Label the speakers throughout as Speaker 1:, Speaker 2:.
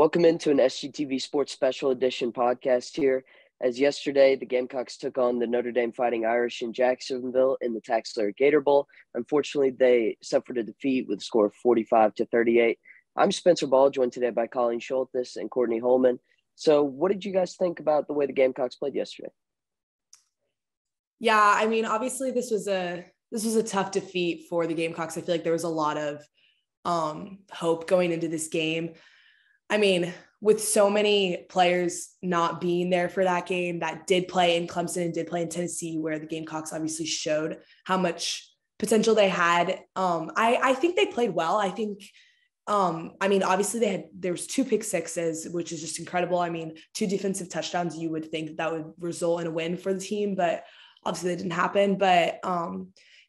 Speaker 1: Welcome into an SGTV Sports Special Edition podcast here. As yesterday, the Gamecocks took on the Notre Dame Fighting Irish in Jacksonville in the Taxler Gator Bowl. Unfortunately, they suffered a defeat with a score of 45-38. I'm Spencer Ball, joined today by Colleen Sholtis and Courtney Hollmon. So what did you guys think about the way the Gamecocks played yesterday?
Speaker 2: Yeah, I mean, obviously this was a tough defeat for the Gamecocks. I feel like there was a lot of hope going into this game. I mean, with so many players not being there for that game that did play in Clemson and did play in Tennessee, where the Gamecocks obviously showed how much potential they had. I think they played well. I think, I mean, obviously there was 2 pick sixes, which is just incredible. I mean, 2 defensive touchdowns, you would think that would result in a win for the team, but obviously that didn't happen. But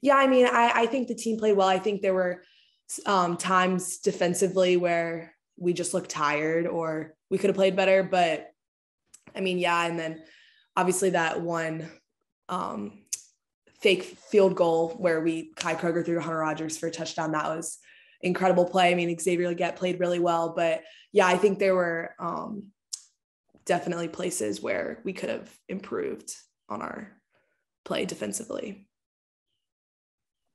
Speaker 2: yeah, I mean, I think the team played well. I think there were times defensively where we just looked tired or we could have played better. But I mean, yeah. And then obviously that one fake field goal where Kai Kroger threw to Hunter Rogers for a touchdown. That was incredible play. I mean, Xavier Legette played really well, but yeah, I think there were definitely places where we could have improved on our play defensively.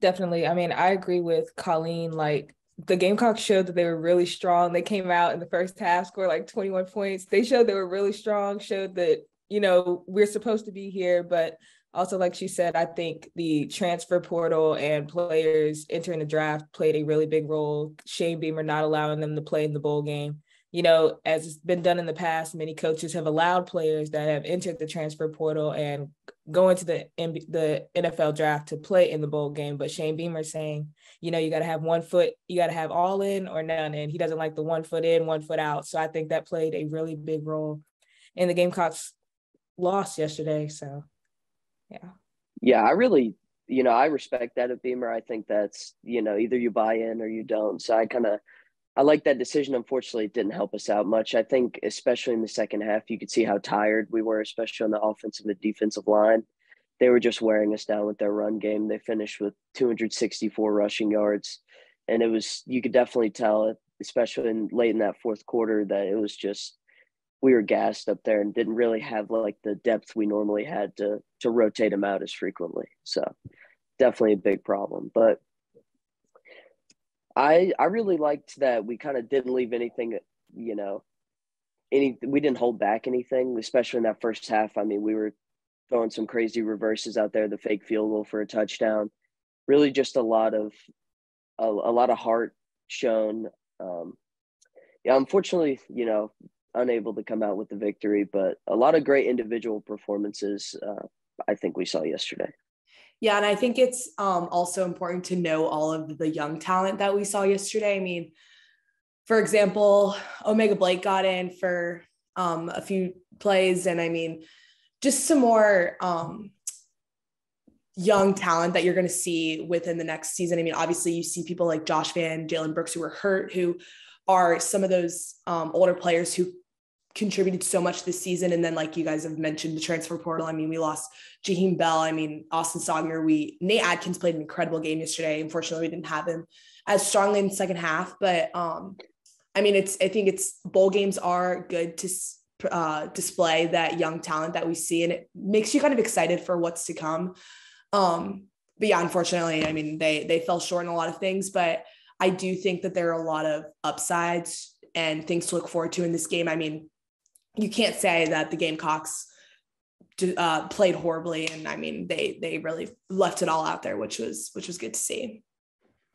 Speaker 3: Definitely. I mean, I agree with Colleen. Like, the Gamecocks showed that they were really strong. They came out in the first half, scored like 21 points. They showed they were really strong, showed that, we're supposed to be here. But also, like she said, I think the transfer portal and players entering the draft played a really big role. Shane Beamer not allowing them to play in the bowl game. As it's been done in the past, many coaches have allowed players that have entered the transfer portal and go into the NFL draft to play in the bowl game. But Shane Beamer saying, you got to have one foot, you got to have all in or none. And he doesn't like the 1 foot in, 1 foot out. So I think that played a really big role in the Gamecocks loss yesterday. So, yeah.
Speaker 1: Yeah, I really, I respect that of Beamer. I think that's, either you buy in or you don't. So I like that decision. Unfortunately, it didn't help us out much. I think, especially in the second half, you could see how tired we were, especially on the offensive and defensive line. They were just wearing us down with their run game. They finished with 264 rushing yards. And you could definitely tell, especially late in that fourth quarter, that it was just, we were gassed up there and didn't really have like the depth we normally had to rotate them out as frequently. So definitely a big problem. But I really liked that we kind of didn't leave anything, we didn't hold back anything, especially in that first half. I mean, we were throwing some crazy reverses out there, the fake field goal for a touchdown, really just a lot of heart shown. Unfortunately, unable to come out with the victory, but a lot of great individual performances I think we saw yesterday.
Speaker 2: Yeah, and I think it's also important to know all of the young talent that we saw yesterday. I mean, for example, Omega Blake got in for a few plays, and I mean, just some more young talent that you're going to see within the next season. I mean, obviously you see people like Josh Van, Jalen Brooks, who were hurt, who are some of those older players who contributed so much this season. And then, like you guys have mentioned, the transfer portal. I mean, we lost Jaheim Bell. I mean, Austin Sogner. Nate Adkins played an incredible game yesterday. Unfortunately, we didn't have him as strongly in the second half. But I mean, I think it's bowl games are good to display that young talent that we see, and it makes you kind of excited for what's to come. But yeah, unfortunately, I mean, they fell short in a lot of things, but I do think that there are a lot of upsides and things to look forward to in this game. I mean, you can't say that the Gamecocks played horribly. And I mean, they really left it all out there, which was good to see.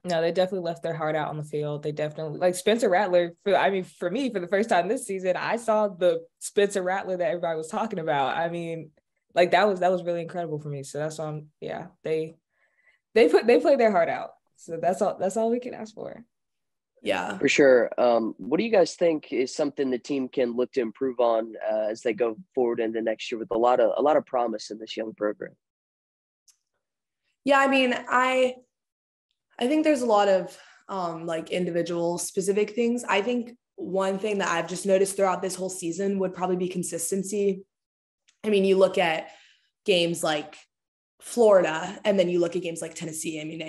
Speaker 3: No, they definitely left their heart out on the field. They definitely, like Spencer Rattler, for me, for the first time this season, I saw the Spencer Rattler that everybody was talking about. I mean, like that was really incredible for me. So that's why they played their heart out. So that's all we can ask for.
Speaker 2: Yeah,
Speaker 1: for sure. What do you guys think is something the team can look to improve on as they go forward into next year with a lot of promise in this young program?
Speaker 2: Yeah, I mean, I think there's a lot of like individual specific things. I think one thing that I've just noticed throughout this whole season would probably be consistency. I mean, you look at games like Florida, and then you look at games like Tennessee. I mean,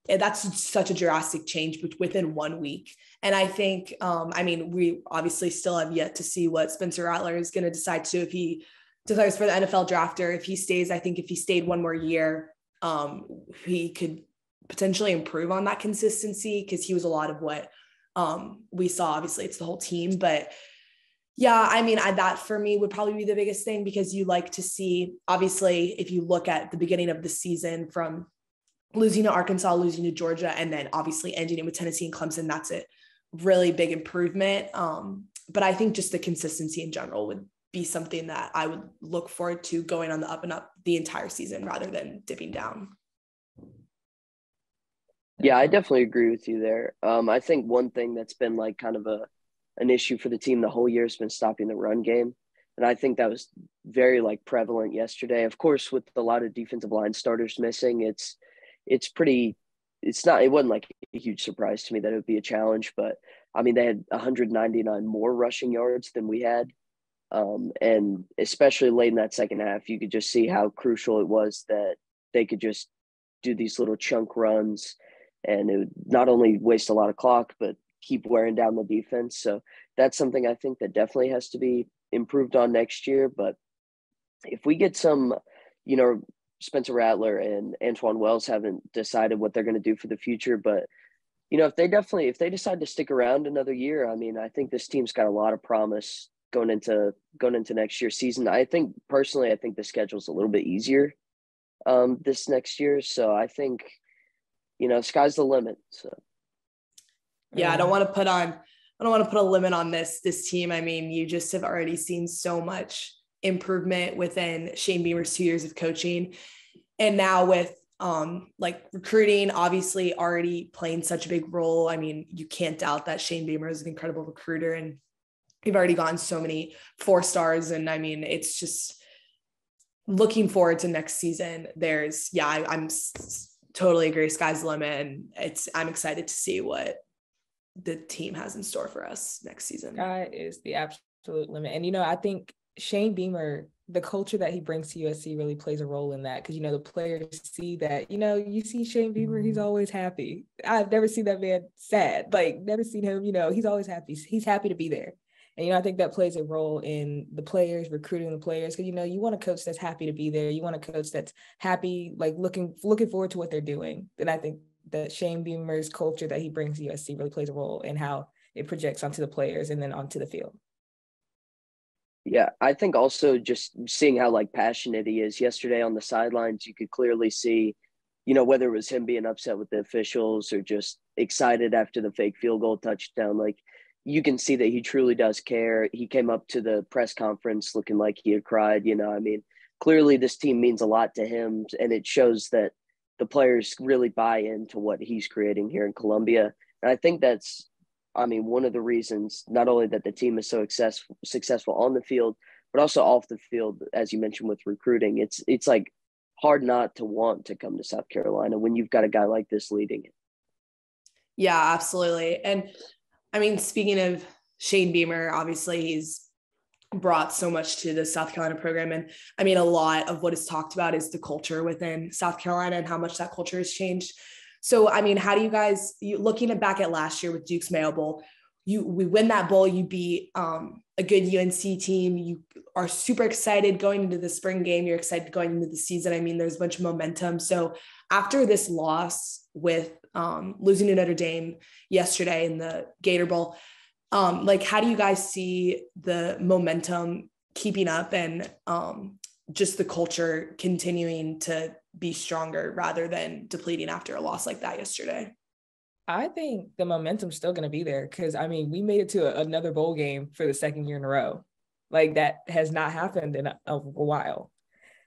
Speaker 2: that's such a drastic change within 1 week. And I think, we obviously still have yet to see what Spencer Rattler is going to decide to, if he declares for the NFL draft or if he stays. I think if he stayed one more year, he could potentially improve on that consistency, because he was a lot of what we saw. Obviously, it's the whole team, but yeah, that for me would probably be the biggest thing, because you like to see, obviously, if you look at the beginning of the season, from losing to Arkansas, losing to Georgia, and then obviously ending it with Tennessee and Clemson, that's a really big improvement. But I think just the consistency in general would be something that I would look forward to going on the up and up the entire season rather than dipping down.
Speaker 1: Yeah, I definitely agree with you there. I think one thing that's been like kind of an issue for the team the whole year has been stopping the run game. And I think that was very like prevalent yesterday. Of course, with a lot of defensive line starters missing, it wasn't like a huge surprise to me that it would be a challenge, but they had 199 more rushing yards than we had. And especially late in that second half, you could just see how crucial it was that they could just do these little chunk runs, and it would not only waste a lot of clock, but keep wearing down the defense. So that's something I think that definitely has to be improved on next year. But if we get some, Spencer Rattler and Antoine Wells haven't decided what they're going to do for the future, but if they decide to stick around another year, I think this team's got a lot of promise going into next year's season. I think the schedule's a little bit easier this next year. So I think, sky's the limit. So
Speaker 2: yeah, I don't want to put a limit on this team. You just have already seen so much improvement within Shane Beamer's 2 years of coaching. And now with recruiting obviously already playing such a big role. You can't doubt that Shane Beamer is an incredible recruiter, and we've already gotten so many 4-stars. And it's just looking forward to next season. I'm totally agree. Sky's the limit. And I'm excited to see what the team has in store for us next season.
Speaker 3: Sky is the absolute limit. And, I think Shane Beamer, the culture that he brings to USC really plays a role in that, because, the players see that, you see Shane Beamer, he's always happy. I've never seen that man sad, never seen him, he's always happy. He's happy to be there. And, I think that plays a role in the players, recruiting the players, because, you want a coach that's happy to be there. You want a coach that's happy, looking forward to what they're doing. And I think that Shane Beamer's culture that he brings to USC really plays a role in how it projects onto the players and then onto the field.
Speaker 1: Yeah, I think also just seeing how passionate he is yesterday on the sidelines, you could clearly see, whether it was him being upset with the officials or just excited after the fake field goal touchdown, you can see that he truly does care. He came up to the press conference looking like he had cried. Clearly this team means a lot to him, and it shows that the players really buy into what he's creating here in Columbia. And I think that's, one of the reasons, not only that the team is so successful on the field, but also off the field, as you mentioned with recruiting. It's hard not to want to come to South Carolina when you've got a guy like this leading it.
Speaker 2: Yeah, absolutely. And speaking of Shane Beamer, obviously he's brought so much to the South Carolina program. And a lot of what is talked about is the culture within South Carolina and how much that culture has changed. So, how do you guys, looking back at last year with Duke's Mayo Bowl, we win that bowl, you beat a good UNC team. You are super excited going into the spring game. You're excited going into the season. There's a bunch of momentum. So after this loss with losing to Notre Dame yesterday in the Gator Bowl, how do you guys see the momentum keeping up and just the culture continuing to be stronger rather than depleting after a loss like that yesterday?
Speaker 3: I think the momentum's still going to be there, because we made it to another bowl game for the second year in a row. That has not happened in a while.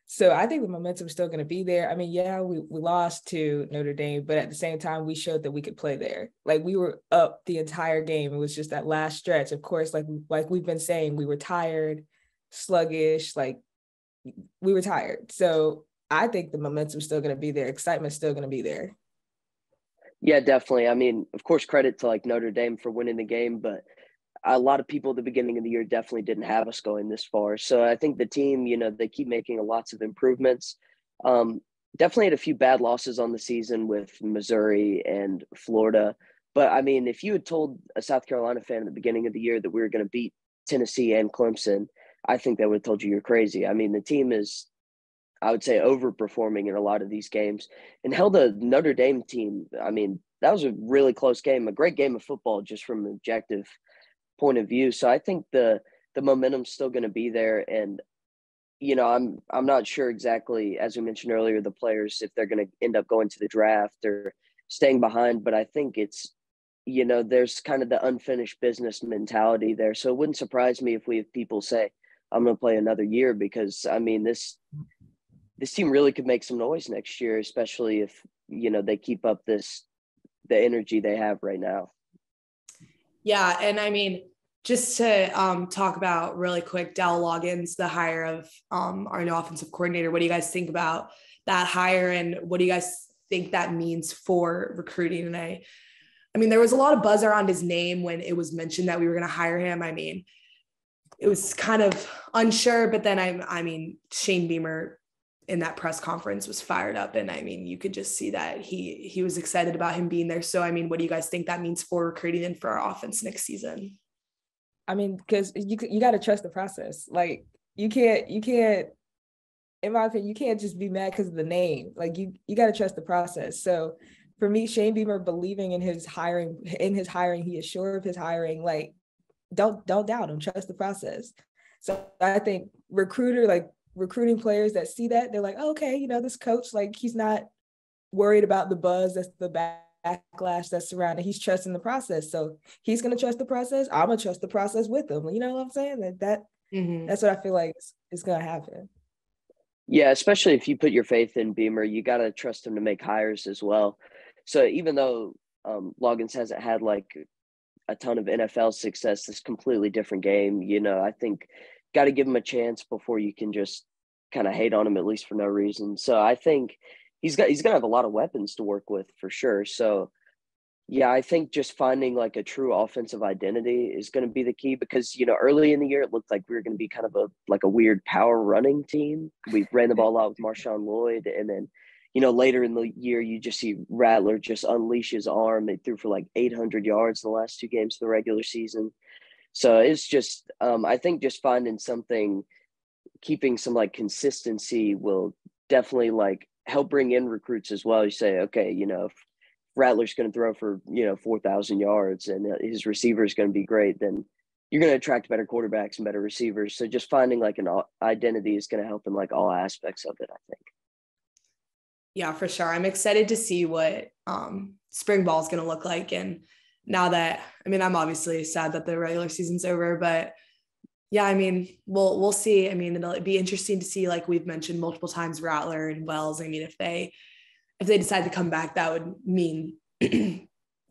Speaker 3: So I think the momentum's still going to be there. We lost to Notre Dame, but at the same time, we showed that we could play there. We were up the entire game. It was just that last stretch. Of course, like we've been saying, we were tired, sluggish, we were tired. So I think the momentum's still going to be there. Excitement's still going to be there.
Speaker 1: Yeah, definitely. Of course, credit to Notre Dame for winning the game, but a lot of people at the beginning of the year definitely didn't have us going this far. So I think the team, they keep making lots of improvements. definitely had a few bad losses on the season with Missouri and Florida. But I mean, if you had told a South Carolina fan at the beginning of the year that we were going to beat Tennessee and Clemson, I think they would have told you you're crazy. I mean, the team is, I would say, overperforming in a lot of these games and held a Notre Dame team. I mean, that was a really close game, a great game of football just from an objective point of view. So I think the momentum's still going to be there. And I'm not sure exactly, as we mentioned earlier, the players, if they're going to end up going to the draft or staying behind. But I think it's, there's kind of the unfinished business mentality there. So it wouldn't surprise me if we have people say, I'm going to play another year, because I mean, this team really could make some noise next year, especially if, they keep up the energy they have right now.
Speaker 2: Yeah. And I mean, just to talk about really quick, Dell Loggins, the hire of our new offensive coordinator. What do you guys think about that hire, and what do you guys think that means for recruiting? And I mean, there was a lot of buzz around his name when it was mentioned that we were going to hire him. I mean, it was kind of unsure, but then I mean, Shane Beamer in that press conference was fired up, and I mean, you could just see that he was excited about him being there. So I mean, what do you guys think that means for recruiting and for our offense next season?
Speaker 3: I mean, because you got to trust the process. Like you can't, in my opinion, you can't just be mad because of the name. Like you got to trust the process. So for me, Shane Beamer believing in his hiring, he is sure of his hiring. Like don't doubt him, trust the process. So I think recruiting players that see that, they're like, oh, okay, this coach, like he's not worried about the buzz, that's the backlash that's surrounding. He's trusting the process. So he's going to trust the process. I'm going to trust the process with him. You know what I'm saying? That's what I feel like is going to happen.
Speaker 1: Yeah, especially if you put your faith in Beamer, you got to trust him to make hires as well. So even though Loggins hasn't had like a ton of NFL success, this completely different game, I think got to give him a chance before you can just kind of hate on him, at least for no reason. So I think he's going to have a lot of weapons to work with for sure. So yeah, I think just finding like a true offensive identity is going to be the key, because, early in the year, it looked like we were going to be kind of a weird power running team. We ran the ball a lot with Marshawn Lloyd. And then, later in the year, you just see Rattler just unleash his arm. They threw for like 800 yards in the last two games of the regular season. So it's just, I think just finding something, keeping some like consistency will definitely like help bring in recruits as well. You say, okay, if Rattler's going to throw for, 4,000 yards and his receiver is going to be great, then you're going to attract better quarterbacks and better receivers. So just finding like an identity is going to help in like all aspects of it, I think.
Speaker 2: Yeah, for sure. I'm excited to see what spring ball is going to look like. And now that, I mean, I'm obviously sad that the regular season's over, but yeah, I mean, we'll see. I mean, it'll be interesting to see, like we've mentioned multiple times, Rattler and Wells. I mean, if they decide to come back, that would mean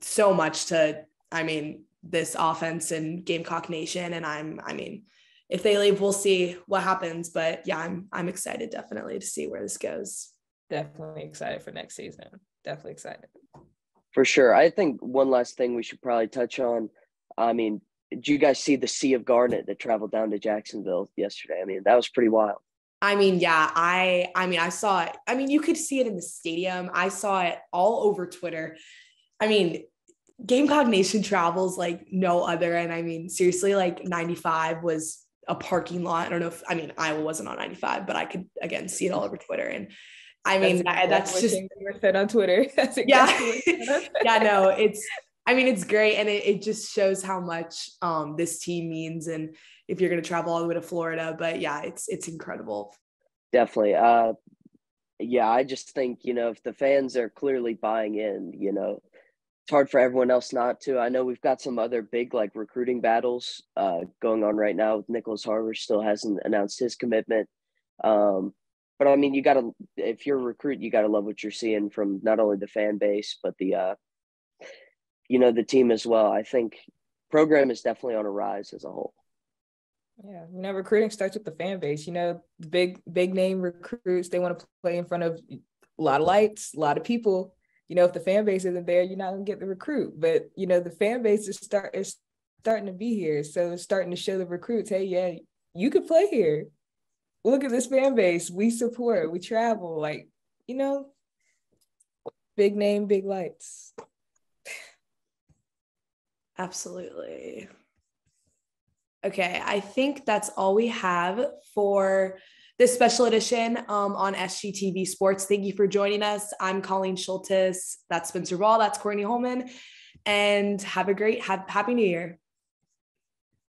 Speaker 2: so much to, I mean, this offense and Gamecock Nation. And I mean, if they leave, we'll see what happens. But yeah, I'm excited definitely to see where this goes.
Speaker 3: Definitely excited for next season. Definitely excited.
Speaker 1: For sure. I think one last thing we should probably touch on. I mean, did you guys see the sea of garnet that traveled down to Jacksonville yesterday? I mean, that was pretty wild.
Speaker 2: I mean, yeah, I saw it. I mean, you could see it in the stadium. I saw it all over Twitter. I mean, Gamecock Nation travels like no other. And I mean, seriously, like 95 was a parking lot. I don't know if, I mean, Iowa wasn't on 95, but I could, again, see it all over Twitter. And I mean, that's just
Speaker 3: said on Twitter. That's exactly
Speaker 2: yeah, no, it's great. And it just shows how much this team means. And if you're going to travel all the way to Florida, but yeah, it's incredible.
Speaker 1: Definitely. Yeah, I just think, if the fans are clearly buying in, it's hard for everyone else not to. I know we've got some other big like recruiting battles going on right now. Nicholas Harver still hasn't announced his commitment. But I mean, if you're a recruit, you got to love what you're seeing from not only the fan base, but the team as well. I think program is definitely on a rise as a whole.
Speaker 3: Yeah, recruiting starts with the fan base. Big name recruits, they want to play in front of a lot of lights, a lot of people. If the fan base isn't there, you're not going to get the recruit. But, the fan base is starting to be here. So it's starting to show the recruits, hey, yeah, you could play here. Look at this fan base. We support, we travel. Like, you know, big name, big lights.
Speaker 2: Absolutely. Okay, I think that's all we have for this special edition on SGTV Sports. Thank you for joining us. I'm Colleen Sholtis. That's Spencer Ball. That's Courtney Hollmon. And have a great, happy New Year.